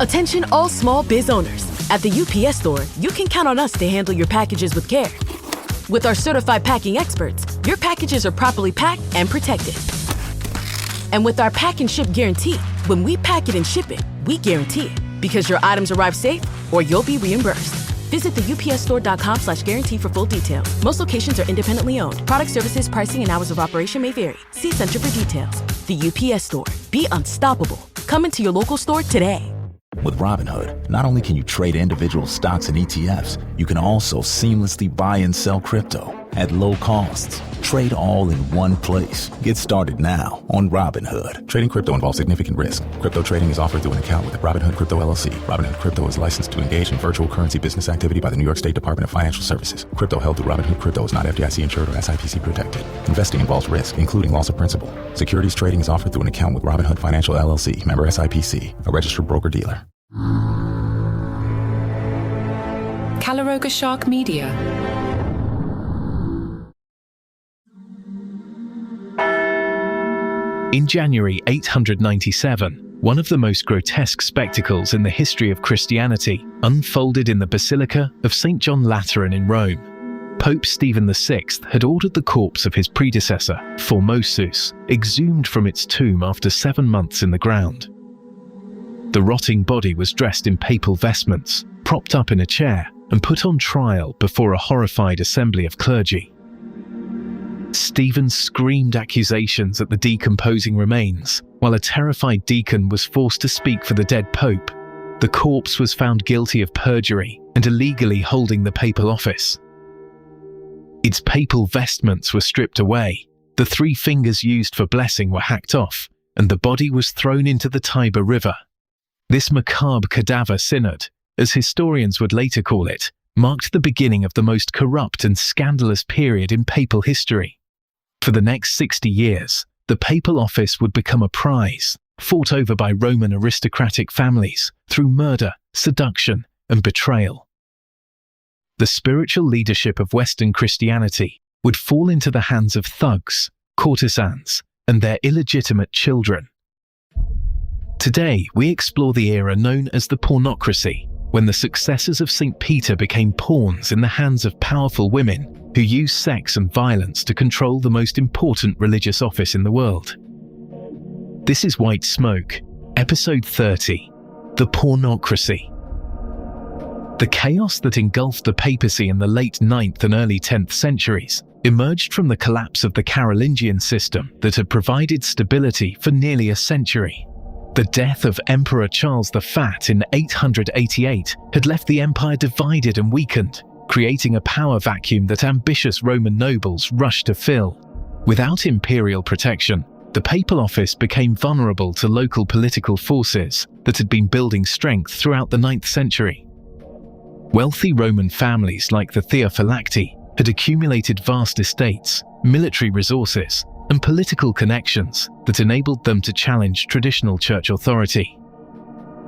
Attention all small biz owners. At the UPS Store, you can count on us to handle your packages with care. With our certified packing experts, your packages are properly packed and protected. And with our pack and ship guarantee, when we pack it and ship it, we guarantee it. Because your items arrive safe or you'll be reimbursed. Visit the upsstore.com/guarantee for full details. Most locations are independently owned. Product services, pricing, and hours of operation may vary. See Center for details. The UPS Store. Be unstoppable. Come into your local store today. With Robinhood, not only can you trade individual stocks and ETFs, you can also seamlessly buy and sell crypto at low costs. Trade all in one place. Get started now on Robinhood. Trading crypto involves significant risk. Crypto trading is offered through an account with Robinhood Crypto LLC. Robinhood Crypto is licensed to engage in virtual currency business activity by the New York State Department of Financial Services. Crypto held through Robinhood Crypto is not FDIC insured or SIPC protected. Investing involves risk, including loss of principal. Securities trading is offered through an account with Robinhood Financial LLC, member SIPC, a registered broker-dealer. Calaroga Shark Media. In January 897, one of the most grotesque spectacles in the history of Christianity unfolded in the Basilica of St. John Lateran in Rome. Pope Stephen VI had ordered the corpse of his predecessor, Formosus, exhumed from its tomb after 7 months in the ground. The rotting body was dressed in papal vestments, propped up in a chair, and put on trial before a horrified assembly of clergy. Stephen screamed accusations at the decomposing remains, while a terrified deacon was forced to speak for the dead pope. The corpse was found guilty of perjury and illegally holding the papal office. Its papal vestments were stripped away, the 3 fingers used for blessing were hacked off, and the body was thrown into the Tiber River. This macabre Cadaver Synod, as historians would later call it, marked the beginning of the most corrupt and scandalous period in papal history. For the next 60 years, the papal office would become a prize, fought over by Roman aristocratic families through murder, seduction, and betrayal. The spiritual leadership of Western Christianity would fall into the hands of thugs, courtesans, and their illegitimate children. Today, we explore the era known as the Pornocracy, when the successors of St. Peter became pawns in the hands of powerful women who used sex and violence to control the most important religious office in the world. This is White Smoke, Episode 30, The Pornocracy. The chaos that engulfed the papacy in the late 9th and early 10th centuries emerged from the collapse of the Carolingian system that had provided stability for nearly a century. The death of Emperor Charles the Fat in 888 had left the empire divided and weakened, creating a power vacuum that ambitious Roman nobles rushed to fill. Without imperial protection, the papal office became vulnerable to local political forces that had been building strength throughout the 9th century. Wealthy Roman families like the Theophylacti had accumulated vast estates, military resources, and political connections that enabled them to challenge traditional church authority.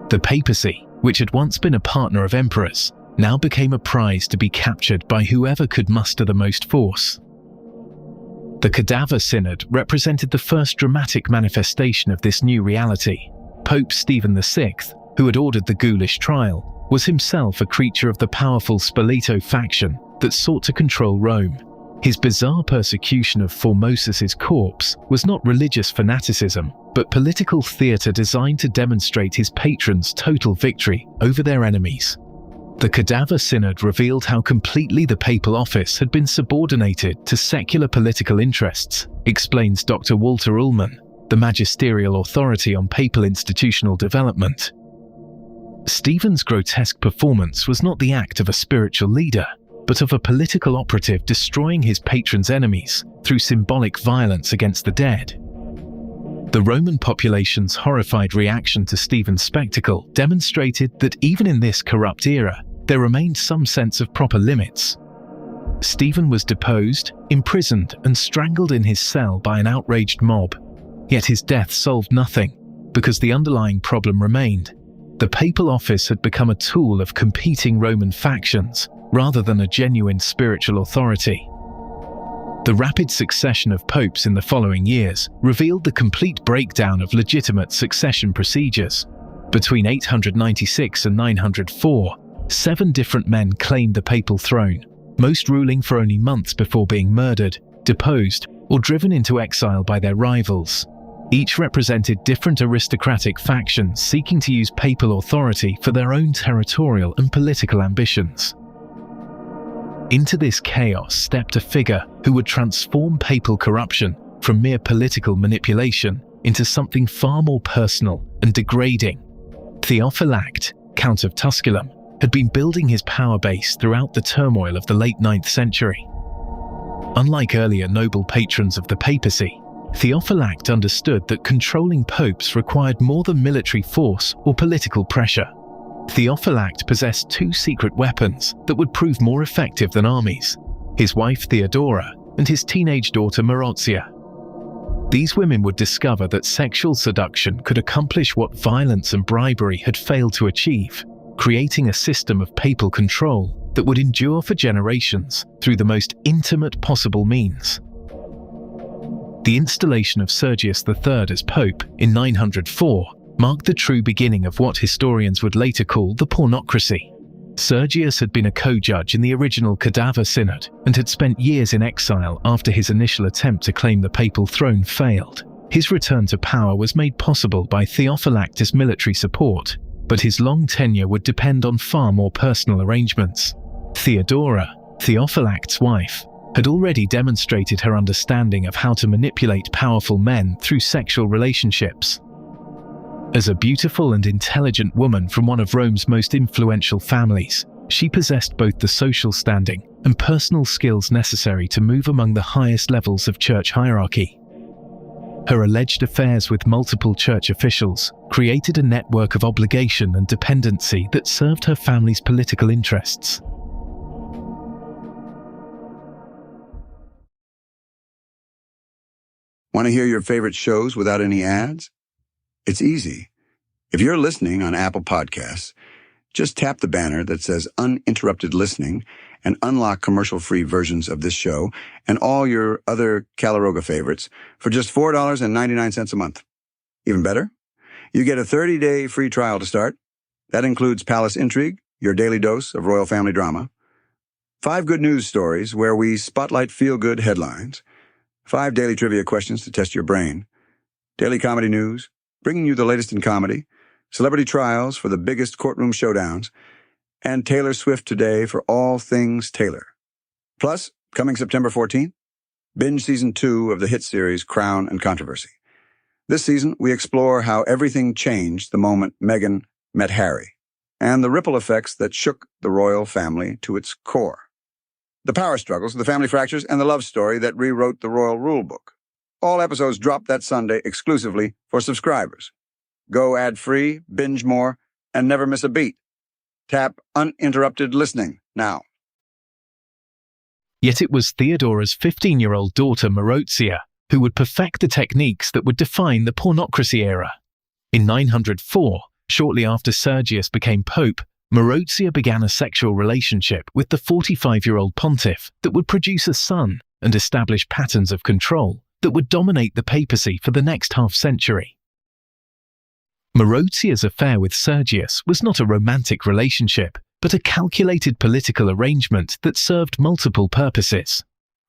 The papacy, which had once been a partner of emperors, now became a prize to be captured by whoever could muster the most force. The Cadaver Synod represented the first dramatic manifestation of this new reality. Pope Stephen VI, who had ordered the ghoulish trial, was himself a creature of the powerful Spoleto faction that sought to control Rome. His bizarre persecution of Formosus's corpse was not religious fanaticism, but political theatre designed to demonstrate his patrons' total victory over their enemies. The Cadaver Synod revealed how completely the papal office had been subordinated to secular political interests, explains Dr. Walter Ullmann, the magisterial authority on papal institutional development. Stephen's grotesque performance was not the act of a spiritual leader, but of a political operative destroying his patron's enemies through symbolic violence against the dead. The Roman population's horrified reaction to Stephen's spectacle demonstrated that even in this corrupt era, there remained some sense of proper limits. Stephen was deposed, imprisoned, and strangled in his cell by an outraged mob. Yet his death solved nothing, because the underlying problem remained. The papal office had become a tool of competing Roman factions, rather than a genuine spiritual authority. The rapid succession of popes in the following years revealed the complete breakdown of legitimate succession procedures. Between 896 and 904, 7 different men claimed the papal throne, most ruling for only months before being murdered, deposed, or driven into exile by their rivals. Each represented different aristocratic factions seeking to use papal authority for their own territorial and political ambitions. Into this chaos stepped a figure who would transform papal corruption from mere political manipulation into something far more personal and degrading. Theophylact, Count of Tusculum, had been building his power base throughout the turmoil of the late 9th century. Unlike earlier noble patrons of the papacy, Theophylact understood that controlling popes required more than military force or political pressure. Theophylact possessed 2 secret weapons that would prove more effective than armies: his wife Theodora and his teenage daughter Marozia. These women would discover that sexual seduction could accomplish what violence and bribery had failed to achieve, creating a system of papal control that would endure for generations through the most intimate possible means. The installation of Sergius III as Pope in 904 marked the true beginning of what historians would later call the Pornocracy. Sergius had been a co-judge in the original Cadaver Synod and had spent years in exile after his initial attempt to claim the papal throne failed. His return to power was made possible by Theophylact's military support, but his long tenure would depend on far more personal arrangements. Theodora, Theophylact's wife, had already demonstrated her understanding of how to manipulate powerful men through sexual relationships. As a beautiful and intelligent woman from one of Rome's most influential families, she possessed both the social standing and personal skills necessary to move among the highest levels of church hierarchy. Her alleged affairs with multiple church officials created a network of obligation and dependency that served her family's political interests. Want to hear your favorite shows without any ads? It's easy. If you're listening on Apple Podcasts, just tap the banner that says Uninterrupted Listening and unlock commercial-free versions of this show and all your other Calaroga favorites for just $4.99 a month. Even better, you get a 30-day free trial to start. That includes Palace Intrigue, your daily dose of royal family drama, 5 good news stories where we spotlight feel-good headlines, 5 daily trivia questions to test your brain, daily comedy news, bringing you the latest in comedy, celebrity trials for the biggest courtroom showdowns, and Taylor Swift Today for all things Taylor. Plus, coming September 14th, binge Season 2 of the hit series Crown and Controversy. This season, we explore how everything changed the moment Meghan met Harry, and the ripple effects that shook the royal family to its core. The power struggles, the family fractures, and the love story that rewrote the royal rulebook. All episodes drop that Sunday exclusively for subscribers. Go ad-free, binge more, and never miss a beat. Tap Uninterrupted Listening now. Yet it was Theodora's 15-year-old daughter Marozia who would perfect the techniques that would define the Pornocracy era. In 904, shortly after Sergius became pope, Marozia began a sexual relationship with the 45-year-old pontiff that would produce a son and establish patterns of control that would dominate the papacy for the next half-century. Marozia's affair with Sergius was not a romantic relationship, but a calculated political arrangement that served multiple purposes.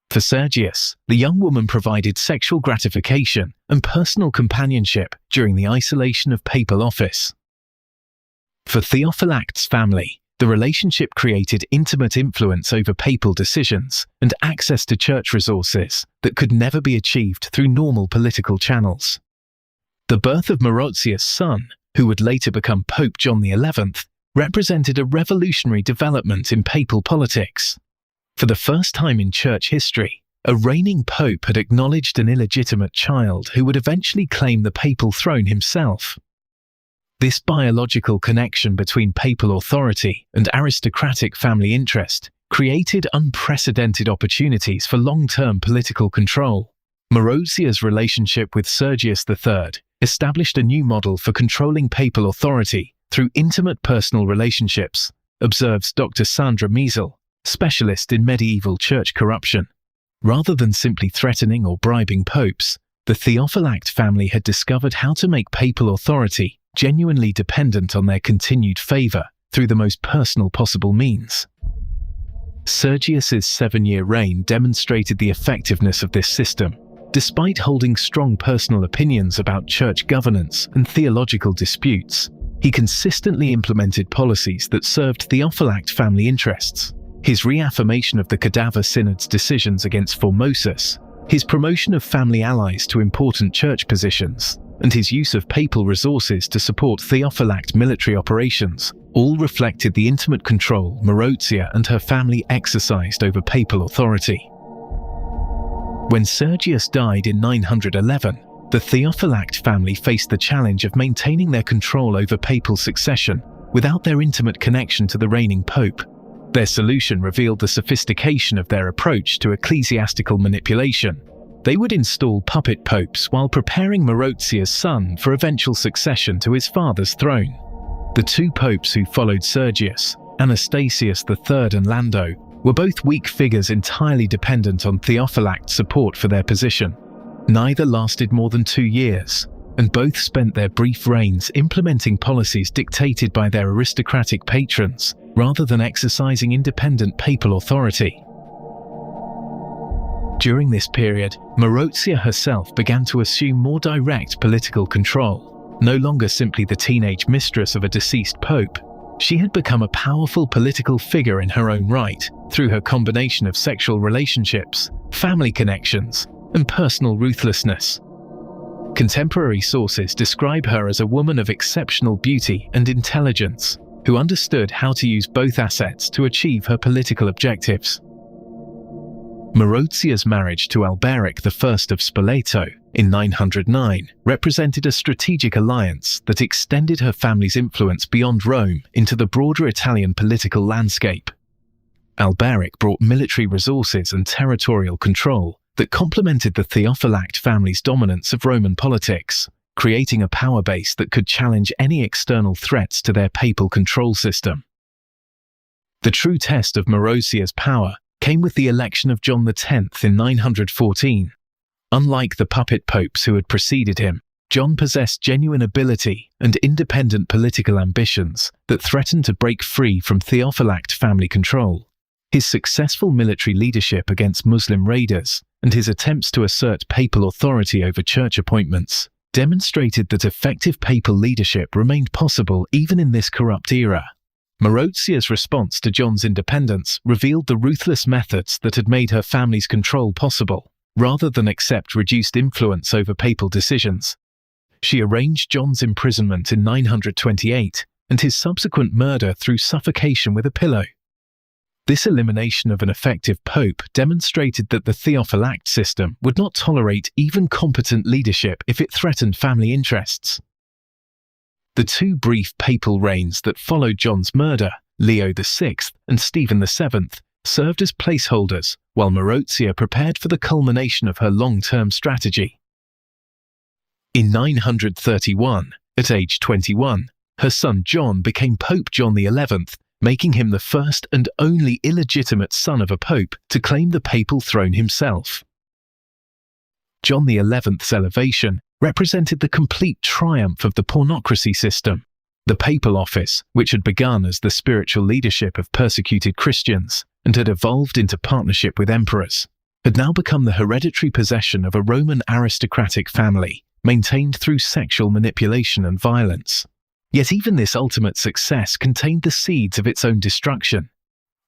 For Sergius, the young woman provided sexual gratification and personal companionship during the isolation of papal office. For Theophylact's family, the relationship created intimate influence over papal decisions and access to church resources that could never be achieved through normal political channels. The birth of Marozia's son, who would later become Pope John XI, represented a revolutionary development in papal politics. For the first time in church history, a reigning pope had acknowledged an illegitimate child who would eventually claim the papal throne himself. This biological connection between papal authority and aristocratic family interest created unprecedented opportunities for long-term political control. Marozia's relationship with Sergius III established a new model for controlling papal authority through intimate personal relationships, observes Dr. Sandra Meisel, specialist in medieval church corruption. Rather than simply threatening or bribing popes, the Theophylact family had discovered how to make papal authority genuinely dependent on their continued favor through the most personal possible means. Sergius's 7-year reign demonstrated the effectiveness of this system. Despite holding strong personal opinions about church governance and theological disputes, he consistently implemented policies that served Theophylact family interests. His reaffirmation of the Cadaver Synod's decisions against Formosus, his promotion of family allies to important church positions, and his use of papal resources to support Theophylact military operations all reflected the intimate control Marozia and her family exercised over papal authority. When Sergius died in 911, the Theophylact family faced the challenge of maintaining their control over papal succession without their intimate connection to the reigning pope. Their solution revealed the sophistication of their approach to ecclesiastical manipulation. They would install puppet popes while preparing Marozia's son for eventual succession to his father's throne. The two popes who followed Sergius, Anastasius III and Lando, were both weak figures entirely dependent on Theophylact support for their position. Neither lasted more than 2 years, and both spent their brief reigns implementing policies dictated by their aristocratic patrons rather than exercising independent papal authority. During this period, Marozia herself began to assume more direct political control. No longer simply the teenage mistress of a deceased pope, she had become a powerful political figure in her own right through her combination of sexual relationships, family connections, and personal ruthlessness. Contemporary sources describe her as a woman of exceptional beauty and intelligence, who understood how to use both assets to achieve her political objectives. Marozia's marriage to Alberic I of Spoleto in 909 represented a strategic alliance that extended her family's influence beyond Rome into the broader Italian political landscape. Alberic brought military resources and territorial control that complemented the Theophylact family's dominance of Roman politics, creating a power base that could challenge any external threats to their papal control system. The true test of Marozia's power came with the election of John X in 914. Unlike the puppet popes who had preceded him, John possessed genuine ability and independent political ambitions that threatened to break free from Theophylact family control. His successful military leadership against Muslim raiders and his attempts to assert papal authority over church appointments demonstrated that effective papal leadership remained possible even in this corrupt era. Marozia's response to John's independence revealed the ruthless methods that had made her family's control possible, rather than accept reduced influence over papal decisions. She arranged John's imprisonment in 928 and his subsequent murder through suffocation with a pillow. This elimination of an effective pope demonstrated that the Theophylact system would not tolerate even competent leadership if it threatened family interests. The two brief papal reigns that followed John's murder, Leo VI and Stephen VII, served as placeholders while Marozia prepared for the culmination of her long-term strategy. In 931, at age 21, her son John became Pope John XI, making him the first and only illegitimate son of a pope to claim the papal throne himself. John XI's elevation represented the complete triumph of the Pornocracy system. The papal office, which had begun as the spiritual leadership of persecuted Christians and had evolved into partnership with emperors, had now become the hereditary possession of a Roman aristocratic family, maintained through sexual manipulation and violence. Yet even this ultimate success contained the seeds of its own destruction.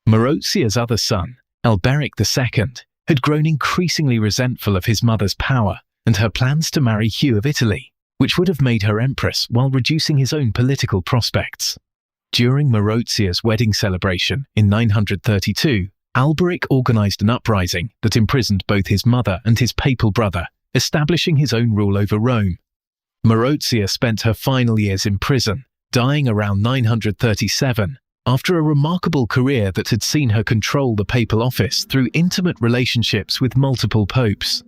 Marozia's other son, Alberic II, had grown increasingly resentful of his mother's power and her plans to marry Hugh of Italy, which would have made her empress while reducing his own political prospects. During Marozia's wedding celebration in 932, Alberic organized an uprising that imprisoned both his mother and his papal brother, establishing his own rule over Rome. Marozia spent her final years in prison, dying around 937, after a remarkable career that had seen her control the papal office through intimate relationships with multiple popes.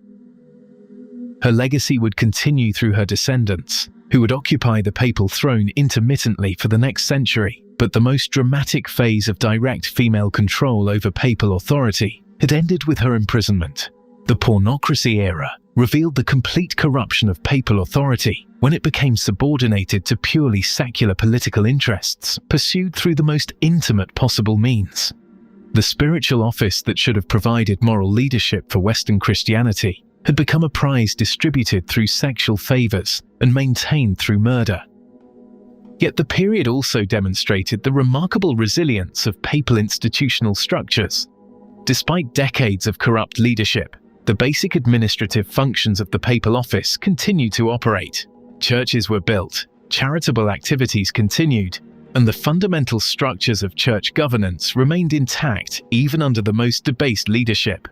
Her legacy would continue through her descendants, who would occupy the papal throne intermittently for the next century, but the most dramatic phase of direct female control over papal authority had ended with her imprisonment. The Pornocracy era revealed the complete corruption of papal authority when it became subordinated to purely secular political interests pursued through the most intimate possible means. The spiritual office that should have provided moral leadership for Western Christianity had become a prize distributed through sexual favors and maintained through murder. Yet the period also demonstrated the remarkable resilience of papal institutional structures. Despite decades of corrupt leadership, the basic administrative functions of the papal office continued to operate. Churches were built, charitable activities continued, and the fundamental structures of church governance remained intact even under the most debased leadership.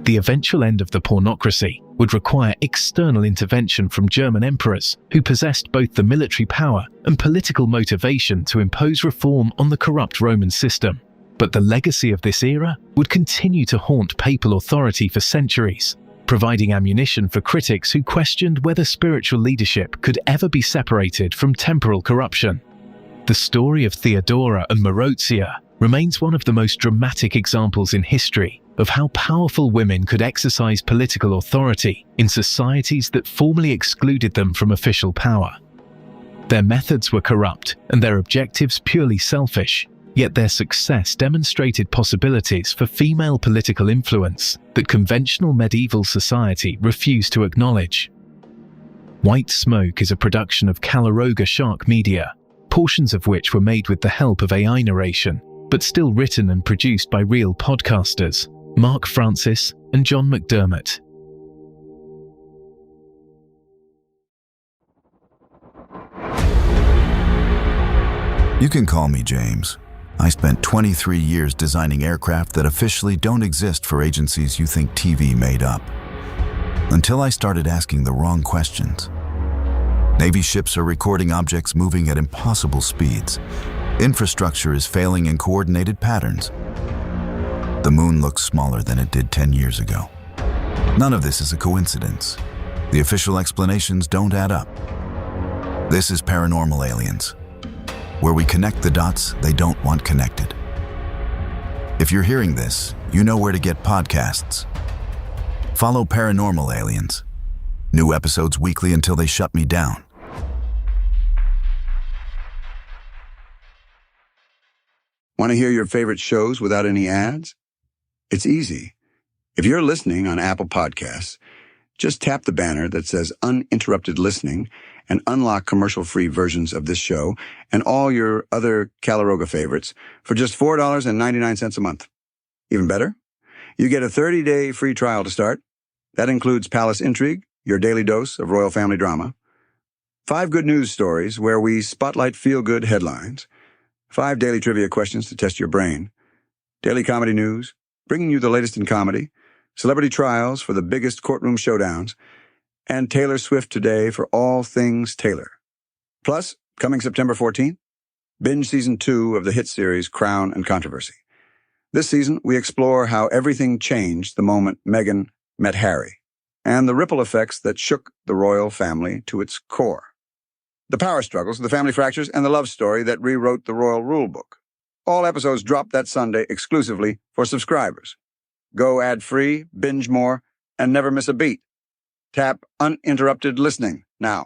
The eventual end of the Pornocracy would require external intervention from German emperors who possessed both the military power and political motivation to impose reform on the corrupt Roman system. But the legacy of this era would continue to haunt papal authority for centuries, providing ammunition for critics who questioned whether spiritual leadership could ever be separated from temporal corruption. The story of Theodora and Marozia remains one of the most dramatic examples in history of how powerful women could exercise political authority in societies that formally excluded them from official power. Their methods were corrupt and their objectives purely selfish, yet their success demonstrated possibilities for female political influence that conventional medieval society refused to acknowledge. White Smoke is a production of Cadaver Synod Media, portions of which were made with the help of AI narration, but still written and produced by real podcasters, Mark Francis and John McDermott. You can call me James. I spent 23 years designing aircraft that officially don't exist for agencies you think TV made up. Until I started asking the wrong questions. Navy ships are recording objects moving at impossible speeds. Infrastructure is failing in coordinated patterns. The moon looks smaller than it did 10 years ago. None of this is a coincidence. The official explanations don't add up. This is Paranormal Aliens, where we connect the dots they don't want connected. If you're hearing this, you know where to get podcasts. Follow Paranormal Aliens. New episodes weekly until they shut me down. Want to hear your favorite shows without any ads? It's easy. If you're listening on Apple Podcasts, just tap the banner that says uninterrupted listening and unlock commercial-free versions of this show and all your other Cadaver favorites for just $4.99 a month. Even better, you get a 30-day free trial to start. That includes Palace Intrigue, your daily dose of royal family drama, 5 good news stories where we spotlight feel-good headlines, 5 daily trivia questions to test your brain, daily comedy news, bringing you the latest in comedy, celebrity trials for the biggest courtroom showdowns, and Taylor Swift Today for all things Taylor. Plus, coming September 14th, binge Season 2 of the hit series Crown and Controversy. This season, we explore how everything changed the moment Meghan met Harry, and the ripple effects that shook the royal family to its core. The power struggles, the family fractures, and the love story that rewrote the royal rulebook. All episodes drop that Sunday exclusively for subscribers. Go ad-free, binge more, and never miss a beat. Tap uninterrupted listening now.